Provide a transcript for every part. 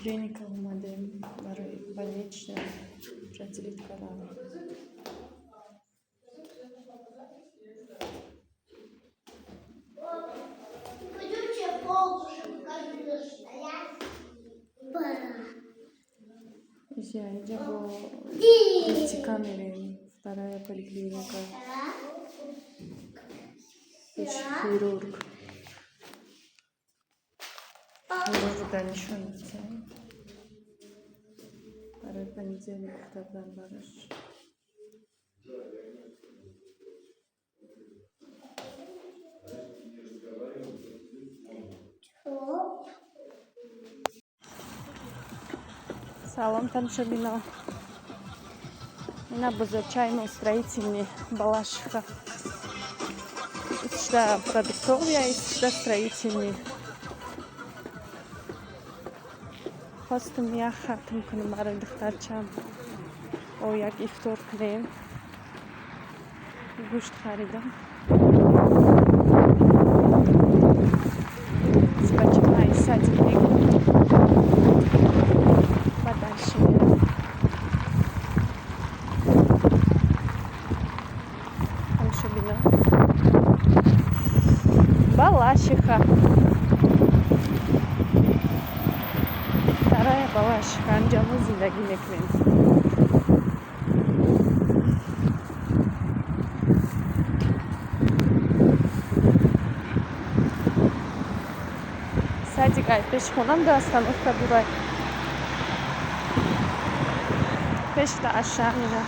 поликлиника умадем барои больничный определить канал. Я иду по камере, вторая поликлиника, хирург. Хирурга ничего не делает. Второй понедельник, тогда барыш. Салон Таншабино. Она чайный строительный Балашиха. Сюда продуктовая и сюда строительный. Хостом я хатым кунумары дыхтарчам. О, як ифтор клеем. Гушт харидам. Спочима и садик. Подальше. Таншабино. Балашиха. Вторая Балашиха. Анджаму зиндаги меквен. Садик ай пешхонам да остановка бурай. Пешта ашамина.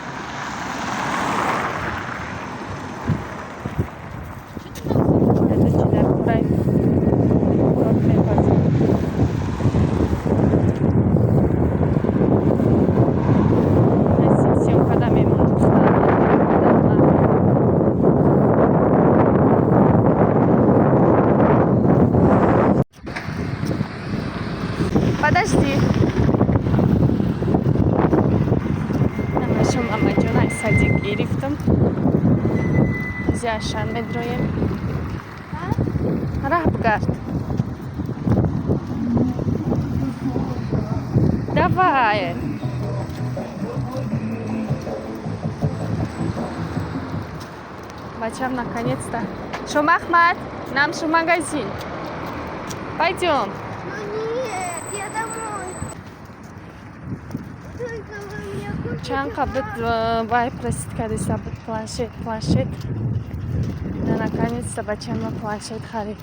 Подожди. Нашим амаджонай садик ирифтом. Зяшан медроем. Рахбгард. Давай. Бачам наконец-то. Шум Ахмад, нам в магазин. Пойдем. Чанка бит вай просит кадиса бит планшет. Да наконец-то бачама планшет харит.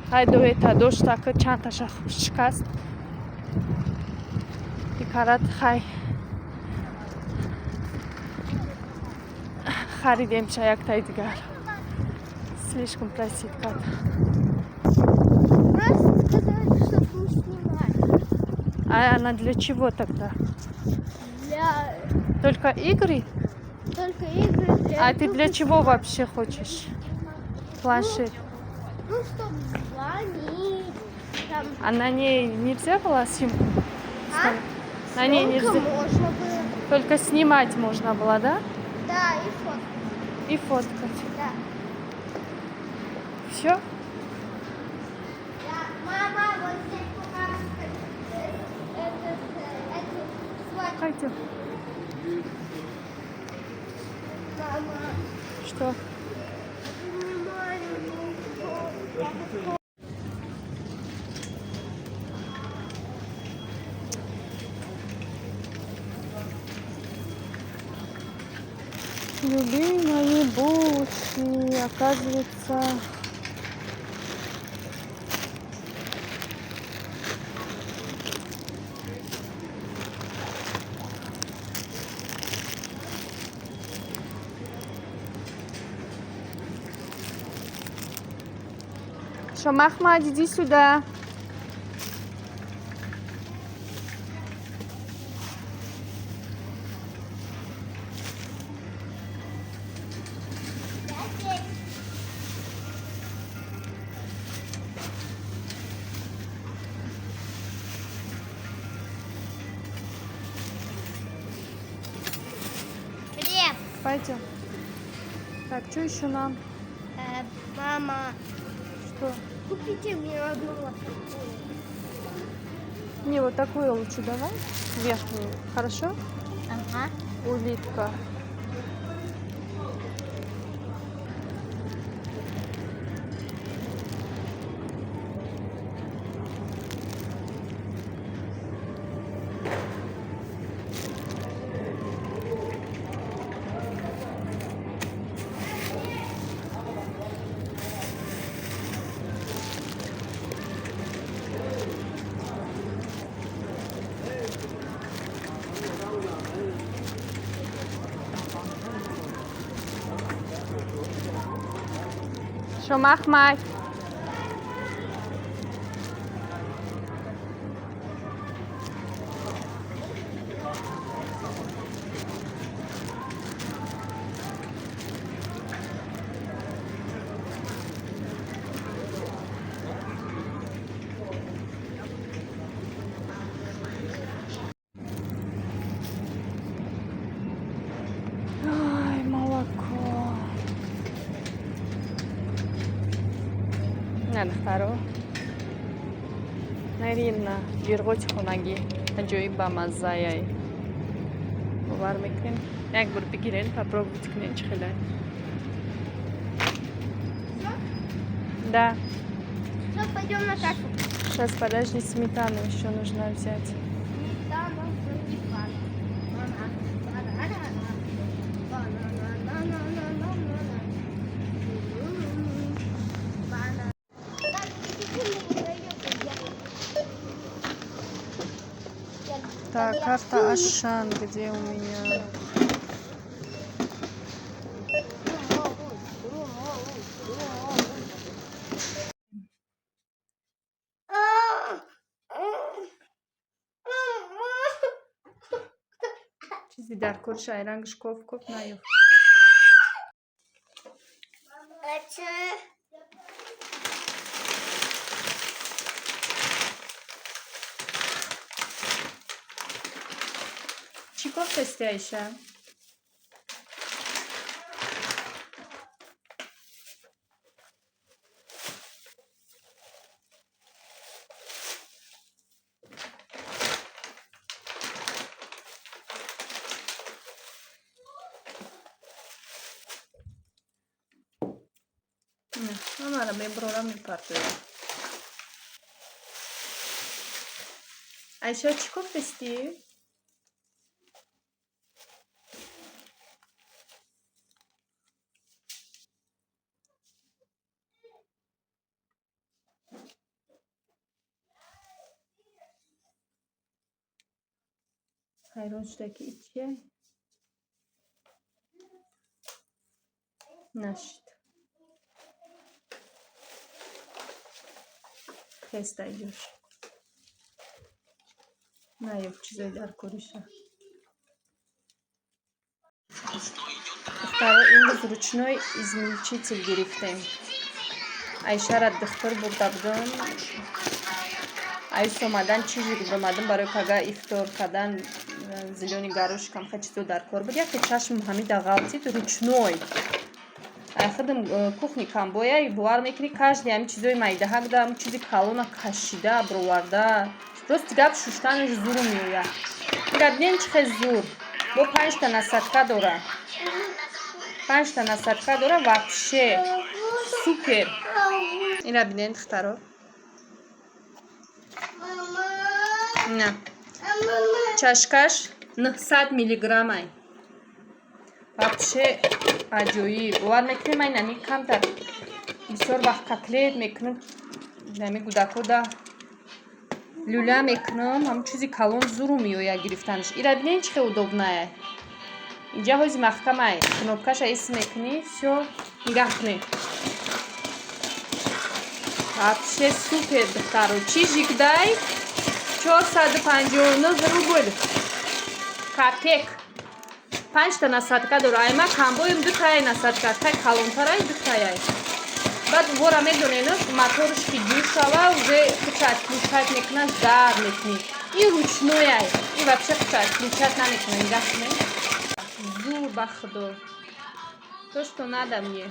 Хай до это дождь так чанташа шкаст. И карат хай. Харидем чаяк тайдигар. Слишком просит как. Просто сказали, чтобы не снимать. А она для чего тогда? Для... Только игры? Только игры для... А ты для чего вообще хочешь планшет? Ну, чтобы звонить. Там... А на ней нельзя было симку? А? На ней нельзя. Можно было. Только снимать можно было, да? Да, и фоткать. И фоткать. Да. Все? Да. Мама, вот здесь покажет этот Пойдем. Мама. Что? Любимые буши, оказывается, Шамахмад, иди сюда. Привет. Пойдем. Так, что еще нам? Мама, Что? купите мне одну вот такую. Не, вот такую лучше давай. Верхнюю. Хорошо? Ага. Улитка. شما مای Ай, молоко. نه دخترو نرین نه گیرگوچ خونگی اجایی با مزایای باور میکنین یک بار بگیرین попробуйте کنین چه خیلی да Все, пойдем на кассу. сейчас подожди сметану еще нужно взять Сметана, сметана. так карта Ашан где у меня چیزی در کورش ایرانگش کف نیفت چی کوفت ایشه؟ نه من میبرم میپرده ایشه چی کوفتی؟ hayronçtaki içi نشد خسته جوش نه یک چیزایی در کورشه برای امروز ручной измельчитель گرفتیم айша را دختر برده بودم айс омадан чизи губрамадам барои кага ифтор кардан зелёни горошкам ха чизо дар кор буд яке чашм ҳамида ғалтид ручной худам кухни камбоя бовар мекунӣ каждый ҳами чизои майдаҳак да чизи калона кашида бироварда просто гап шуштанаш зуру меояд ира бинен чӣ хел зур бо 5 та насадка дора 5 та насадка дора вообще супер ира бинен духтаро на чашкаш 900 миллиграммай вообще аҷоиб бовар мекунем ай нами камтар бисёр вақт котлет мекунем нами гудакода люля мекунем ҳамн чизи калон зуру меояд гирифтанаш ира бинен чӣ хел удобная инҷа ҳози маҳкамай кнопкаша эс мекунӣ всё нигаҳ кунӣ вообще супер духтаро чӣ жигдай 459 рубль копек 5 та насадка дора айма камбоим 2 таяй насадка тай калонтарай 2 таяй баъд вора медонена моторш ки ҷӯр шава уже қучат включат мекунад дар мекунӣ ин ручнояй ин вообще қучат включат намекунад нигаҳ кунӣ зур ба худо то что надо мне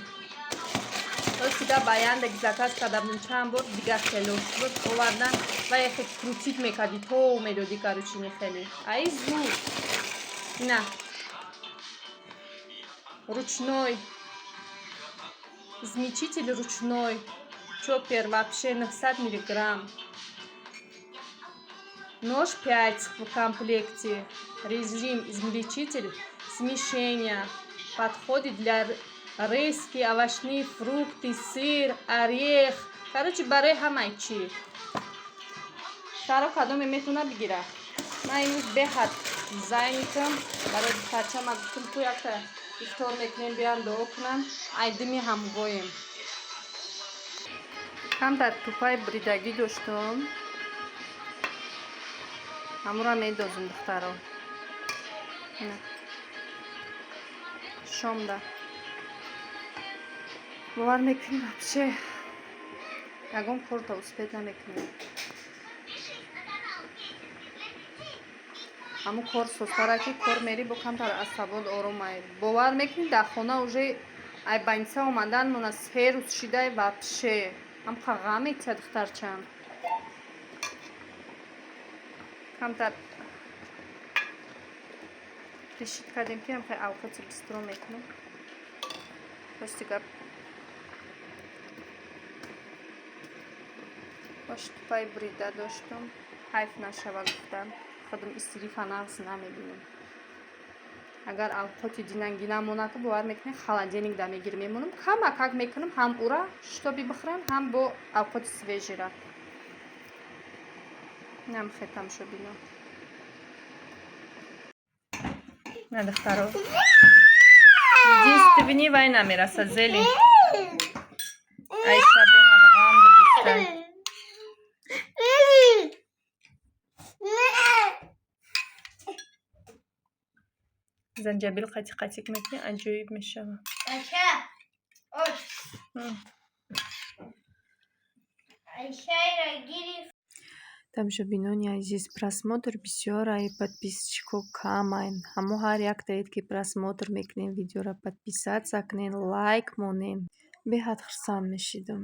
Всегда баяндек заказ кардам чанд бор дигар хело шуд овардан ва яхе крутит мекарди то медоди короче мехели ай зуд ина ручной измельчитель ручной чоппер вообще на 50 миллиграмм нож 5 в комплекте режим измельчитель смешения подходит для риски, овощные фрукты, сыр, орех. Короче, баре хамай чи. Шаро кадоме метуна бигира. Ма имрӯз бехат зайникам барои бачам гуфтам ту якта ифтор мекунем биям дуо кунам. Ай дими ҳамвоем. Камтар тупай бридагӣ доштам. Ҳамура медозим духтаро. Шомда. Бовар мекунем вообще ягон корта успед намекунем. Ҳамун кор сустараки кор мери бо камтар асабот оромай. Бовар мекунем дар хона уже ай баниса омадан мона сферус шидай вообще. Ҳам қаға метия духтарчам. Камтар решит кардем ки ҳам хай авқати бистро мекунем. Бош дигар бош тупай брида доштам. Ҳайф нашава гуфтам. Худам истирифа нағз намебинем. Агар авқати динанги намонад бовар мекунем холодильник да мегир мемонам. Камакак мекунам ҳам ура шутоби бихӯрам, ҳам бо авқати свежира. Нам хетам шо бино. На духтаро. Единственный вай намераса зелень. Айша бехалгам додистай. Занҷабил қатик-қатик мекунӣ, аҷоиб мешава. Тамошобинони азиз, просмотр бисёр ай подписчико кам ай. Ҳамо ҳар як даед ки просмотр мекунем видеоро подписатся кунен, лайк монен. Беҳад хурсанд мешидам.